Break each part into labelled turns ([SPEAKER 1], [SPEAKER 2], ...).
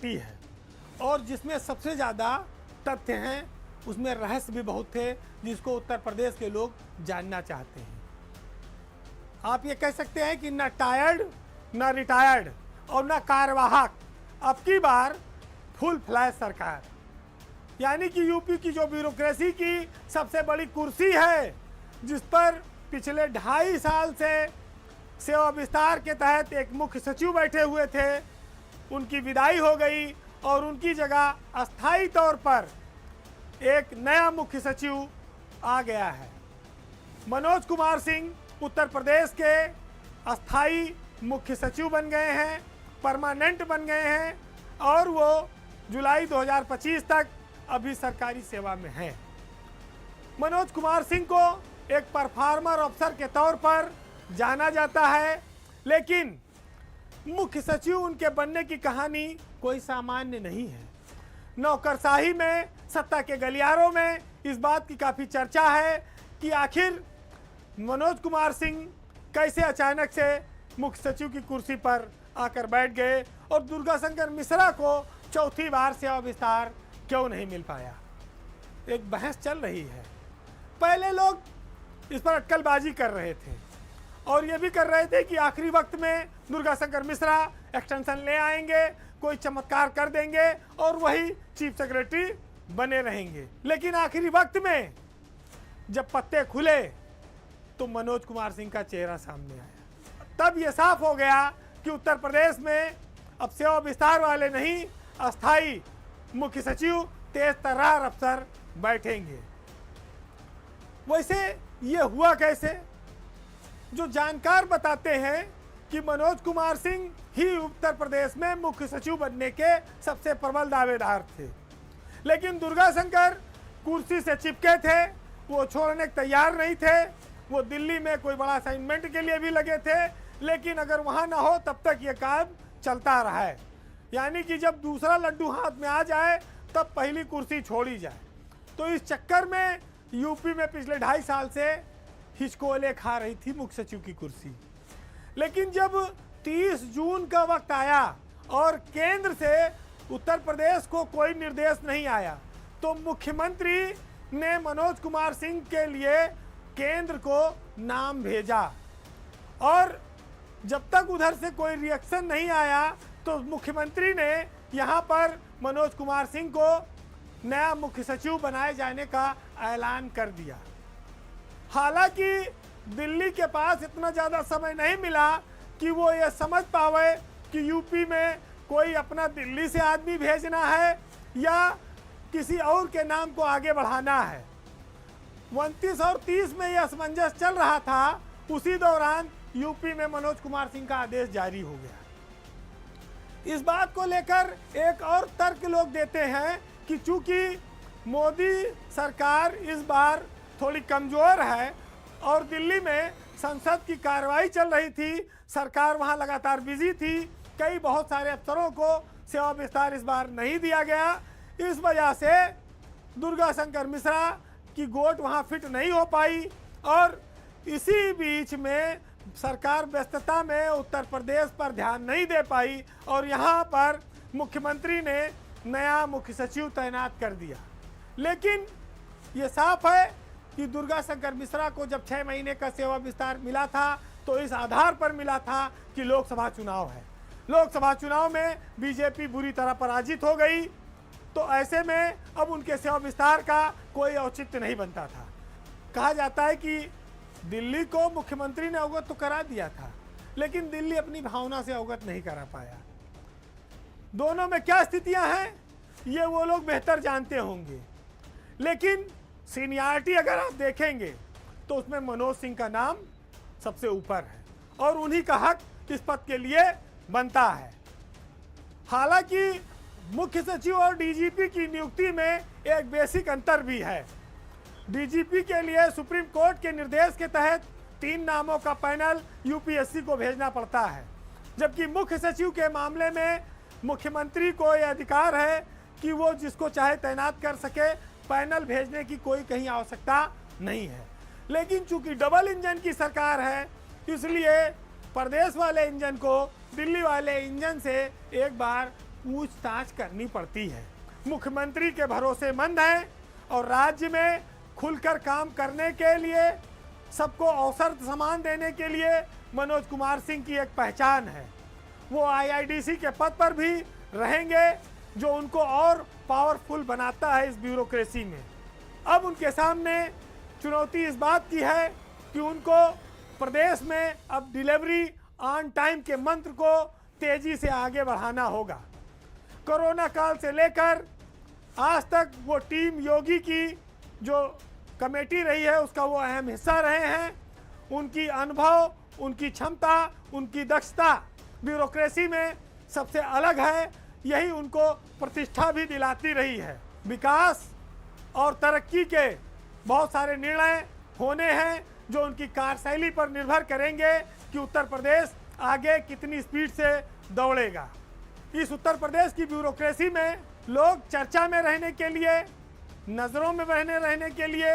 [SPEAKER 1] छोटी है और जिसमें सबसे ज़्यादा तथ्य हैं, उसमें रहस्य भी बहुत थे जिसको उत्तर प्रदेश के लोग जानना चाहते हैं। आप ये कह सकते हैं कि ना टायर्ड, ना रिटायर्ड और ना कार्यवाहक, अब की बार फुल फ्लैश सरकार। यानी कि यूपी की जो ब्यूरोक्रेसी की सबसे बड़ी कुर्सी है, जिस पर पिछले 2.5 साल से सेवा विस्तार के तहत एक मुख्य सचिव बैठे हुए थे, उनकी विदाई हो गई और उनकी जगह अस्थायी तौर पर एक नया मुख्य सचिव आ गया है। मनोज कुमार सिंह उत्तर प्रदेश के अस्थायी मुख्य सचिव बन गए हैं, परमानेंट बन गए हैं और वो जुलाई 2025 तक अभी सरकारी सेवा में हैं। मनोज कुमार सिंह को एक परफॉर्मर अफसर के तौर पर जाना जाता है, लेकिन मुख्य सचिव उनके बनने की कहानी कोई सामान्य नहीं है। नौकरशाही में, सत्ता के गलियारों में इस बात की काफ़ी चर्चा है कि आखिर मनोज कुमार सिंह कैसे अचानक से मुख्य सचिव की कुर्सी पर आकर बैठ गए और दुर्गाशंकर मिश्रा को चौथी बार सेवा विस्तार क्यों नहीं मिल पाया। एक बहस चल रही है। पहले लोग इस पर अटकलबाजी कर रहे थे और ये भी कर रहे थे कि आखिरी वक्त में दुर्गाशंकर मिश्रा एक्सटेंशन ले आएंगे, कोई चमत्कार कर देंगे और वही चीफ सेक्रेटरी बने रहेंगे। लेकिन आखिरी वक्त में जब पत्ते खुले तो मनोज कुमार सिंह का चेहरा सामने आया। तब ये साफ हो गया कि उत्तर प्रदेश में अब सेवा विस्तार वाले नहीं, अस्थाई मुख्य सचिव, तेज तर्रार अफसर बैठेंगे। वैसे ये हुआ कैसे? जो जानकार बताते हैं कि मनोज कुमार सिंह ही उत्तर प्रदेश में मुख्य सचिव बनने के सबसे प्रबल दावेदार थे, लेकिन दुर्गाशंकर कुर्सी से चिपके थे, वो छोड़ने को तैयार नहीं थे। वो दिल्ली में कोई बड़ा असाइनमेंट के लिए भी लगे थे, लेकिन अगर वहाँ ना हो तब तक ये काम चलता रहा है। यानी कि जब दूसरा लड्डू हाथ में आ जाए तब पहली कुर्सी छोड़ी जाए। तो इस चक्कर में यूपी में पिछले 2.5 साल से हिचकोले खा रही थी मुख्य सचिव की कुर्सी। लेकिन जब 30 जून का वक्त आया और केंद्र से उत्तर प्रदेश को कोई निर्देश नहीं आया, तो मुख्यमंत्री ने मनोज कुमार सिंह के लिए केंद्र को नाम भेजा और जब तक उधर से कोई रिएक्शन नहीं आया तो मुख्यमंत्री ने यहाँ पर मनोज कुमार सिंह को नया मुख्य सचिव बनाए जाने का ऐलान कर दिया। हालांकि दिल्ली के पास इतना ज़्यादा समय नहीं मिला कि वो ये समझ पावे कि यूपी में कोई अपना दिल्ली से आदमी भेजना है या किसी और के नाम को आगे बढ़ाना है। 29 और 30 में यह असमंजस चल रहा था, उसी दौरान यूपी में मनोज कुमार सिंह का आदेश जारी हो गया। इस बात को लेकर एक और तर्क लोग देते हैं कि चूंकि मोदी सरकार इस बार थोड़ी कमज़ोर है और दिल्ली में संसद की कार्रवाई चल रही थी, सरकार वहां लगातार बिजी थी, कई बहुत सारे अफसरों को सेवा विस्तार इस बार नहीं दिया गया। इस वजह से दुर्गाशंकर मिश्रा की गोट वहां फिट नहीं हो पाई और इसी बीच में सरकार व्यस्तता में उत्तर प्रदेश पर ध्यान नहीं दे पाई और यहाँ पर मुख्यमंत्री ने नया मुख्य सचिव तैनात कर दिया। लेकिन ये साफ है कि दुर्गाशंकर मिश्रा को जब 6 महीने का सेवा विस्तार मिला था तो इस आधार पर मिला था कि लोकसभा चुनाव है। लोकसभा चुनाव में बीजेपी बुरी तरह पराजित हो गई, तो ऐसे में अब उनके सेवा विस्तार का कोई औचित्य नहीं बनता था। कहा जाता है कि दिल्ली को मुख्यमंत्री ने अवगत तो करा दिया था, लेकिन दिल्ली अपनी भावना से अवगत नहीं करा पाया। दोनों में क्या स्थितियां हैं ये वो लोग बेहतर जानते होंगे, लेकिन सीनियरिटी अगर आप देखेंगे तो उसमें मनोज सिंह का नाम सबसे ऊपर है और उन्हीं का हक इस पद के लिए बनता है। हालांकि मुख्य सचिव और डीजीपी की नियुक्ति में एक बेसिक अंतर भी है। डीजीपी के लिए सुप्रीम कोर्ट के निर्देश के तहत 3 नामों का पैनल यूपीएससी को भेजना पड़ता है, जबकि मुख्य सचिव के मामले में मुख्यमंत्री को यह अधिकार है कि वो जिसको चाहे तैनात कर सके, पैनल भेजने की कोई कहीं आवश्यकता नहीं है। लेकिन चूंकि डबल इंजन की सरकार है, इसलिए प्रदेश वाले इंजन को दिल्ली वाले इंजन से एक बार पूछताछ करनी पड़ती है। मुख्यमंत्री के भरोसेमंद हैं और राज्य में खुलकर काम करने के लिए, सबको अवसर समान देने के लिए मनोज कुमार सिंह की एक पहचान है। वो आईआईडीसी के पद पर भी रहेंगे, जो उनको और पावरफुल बनाता है इस ब्यूरोक्रेसी में। अब उनके सामने चुनौती इस बात की है कि उनको प्रदेश में अब डिलीवरी ऑन टाइम के मंत्र को तेजी से आगे बढ़ाना होगा। कोरोना काल से लेकर आज तक वो टीम योगी की जो कमेटी रही है उसका वो अहम हिस्सा रहे हैं। उनकी अनुभव, उनकी क्षमता, उनकी दक्षता ब्यूरोक्रेसी में सबसे अलग है। यही उनको प्रतिष्ठा भी दिलाती रही है। विकास और तरक्की के बहुत सारे निर्णय होने हैं जो उनकी कार्यशैली पर निर्भर करेंगे कि उत्तर प्रदेश आगे कितनी स्पीड से दौड़ेगा। इस उत्तर प्रदेश की ब्यूरोक्रेसी में लोग चर्चा में रहने के लिए, नज़रों में बने रहने के लिए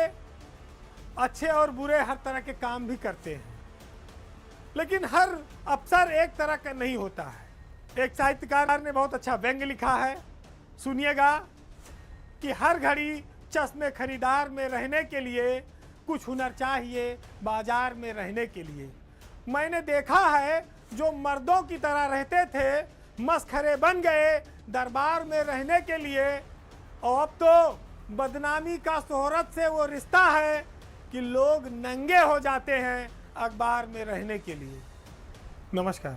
[SPEAKER 1] अच्छे और बुरे हर तरह के काम भी करते हैं, लेकिन हर अफसर एक तरह का नहीं होता है। एक साहित्यकार ने बहुत अच्छा व्यंग्य लिखा है, सुनिएगा कि हर घड़ी चश्मे खरीदार में रहने के लिए कुछ हुनर चाहिए बाजार में रहने के लिए। मैंने देखा है जो मर्दों की तरह रहते थे, मस्खरे बन गए दरबार में रहने के लिए, और अब तो बदनामी का शोहरत से वो रिश्ता है कि लोग नंगे हो जाते हैं अखबार में रहने के लिए। नमस्कार।